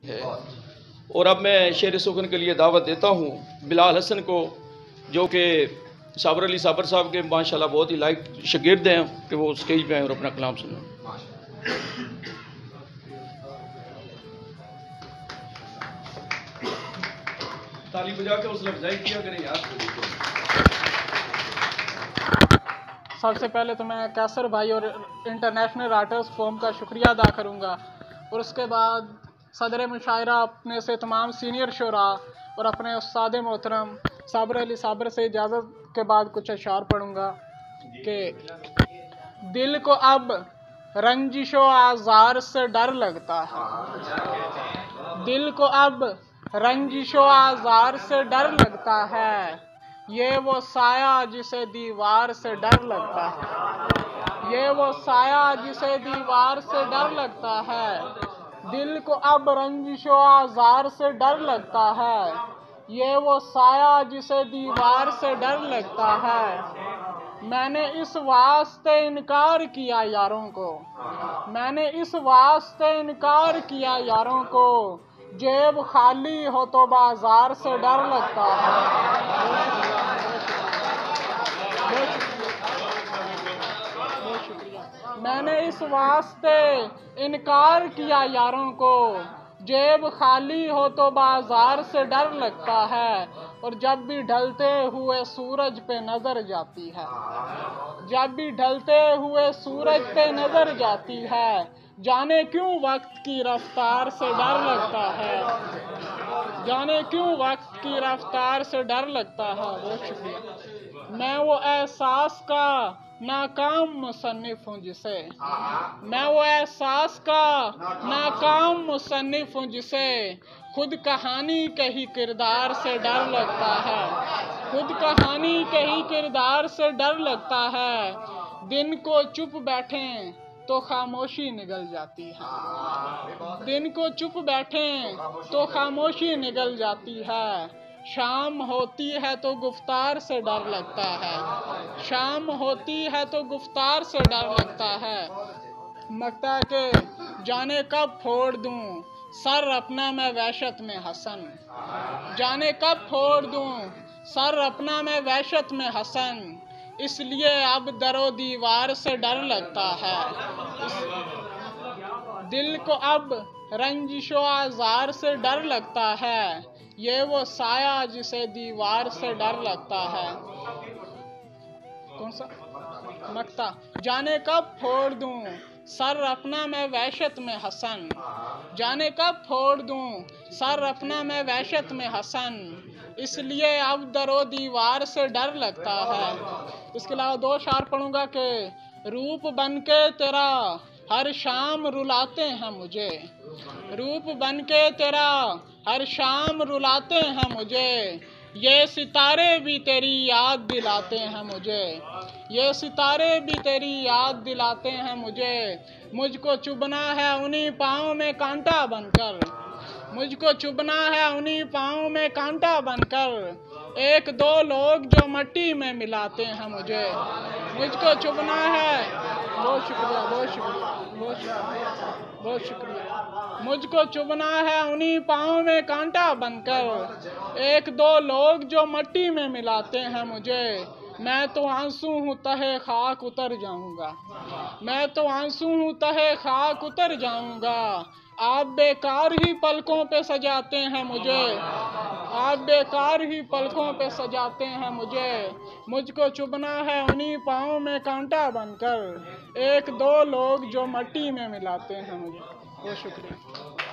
है। और अब मैं शेर सुखन के लिए दावत देता हूँ बिलाल हसन को, जो कि साबर अली साबर साहब के माशाल्लाह बहुत ही लायक शागिर्द हैं, कि वो स्टेज पे आए और अपना कलाम सुना। ताली बजा के हौसला अफजाई किया करें यार। सबसे पहले तो मैं कैसर भाई और इंटरनेशनल राइटर्स फोरम का शुक्रिया अदा करूँगा, और उसके बाद सदर मुशायरा अपने से तमाम सीनियर शुरा और अपने उस्ताद मोहतरम साबर अली साबर से इजाज़त के बाद कुछ अशार पढ़ूँगा कि दिल को अब रंजिशो आज़ार से डर लगता है, दिल को अब रंजिशो आज़ार से डर लगता है, ये वो साया जिसे दीवार से डर लगता है, ये वो साया जिसे दीवार से डर लगता है। दिल को अब रंजिशो आज़ार से डर लगता है, ये वो साया जिसे दीवार से डर लगता है। मैंने इस वास्ते इनकार किया यारों को, मैंने इस वास्ते इनकार किया यारों को, जेब खाली हो तो बाजार से डर लगता है। मैंने इस वास्ते इनकार किया यारों को, जेब खाली हो तो बाजार से डर लगता है। और जब भी ढलते हुए सूरज पे नजर जाती है, जब भी ढलते हुए सूरज पे नजर जाती है, जाने क्यों वक्त की रफ्तार से डर लगता है, जाने क्यों वक्त की रफ्तार से डर लगता है। बहुत शुक्रिया। मैं वो एहसास का नाकाम मुसन्निफ हूँ जिसे, मैं वो एहसास का नाकाम मुसन्निफ हूँ जिसे खुद कहानी के ही किरदार से डर लगता है, खुद कहानी के ही किरदार से डर लगता है। दिन को चुप बैठें तो खामोशी निगल जाती है, दिन को चुप बैठें तो खामोशी निगल जाती है। शाम होती है तो गुफ्तार से डर लगता है, शाम होती है तो गुफ्तार से डर लगता है। मकता के जाने कब फोड़ दूं सर अपना मैं वहशत में हसन, जाने कब फोड़ दूं सर अपना मैं वहशत में हसन, इसलिए अब दरो दीवार से डर लगता है। दिल को अब रंजिशो आज़ार से डर लगता है, ये वो साया जिसे दीवार से डर लगता है। कौन सा मकता, जाने कब फोड़ दूं सर अपना मैं वहशत में हसन, जाने कब फोड़ दूं सर अपना मैं वहशत में हसन, इसलिए अब दरो दीवार से डर लगता है। इसके अलावा दो शार पढ़ूंगा कि रूप बनके तेरा हर शाम रुलाते हैं मुझे, रूप बनके तेरा हर शाम रुलाते हैं मुझे, ये सितारे भी तेरी याद दिलाते हैं मुझे, ये सितारे भी तेरी याद दिलाते हैं मुझे। मुझको चुभना है उन्हीं पाँव में कांटा बनकर, मुझको चुभना है उन्हीं पाँव में कांटा बनकर, एक दो लोग जो मट्टी में मिलाते हैं मुझे, मुझको चुभना है। बहुत शुक्रिया, बहुत शुक्रिया, बहुत शुक्रिया, बहुत शुक्रिया। मुझको चुभना है उन्हीं पाँव में कांटा बनकर, एक दो लोग जो मट्टी में मिलाते हैं मुझे, मैं तो आंसू हूँ तहे खाक उतर जाऊंगा, मैं तो आंसू हूँ तहे खाक उतर जाऊंगा, आप बेकार ही पलकों पे सजाते हैं मुझे, आप बेकार ही पलकों पे सजाते हैं मुझे, मुझको चुभना है उन्हीं पाँव में कांटा बनकर, एक दो लोग जो मट्टी में मिलाते हैं मुझे। बहुत शुक्रिया।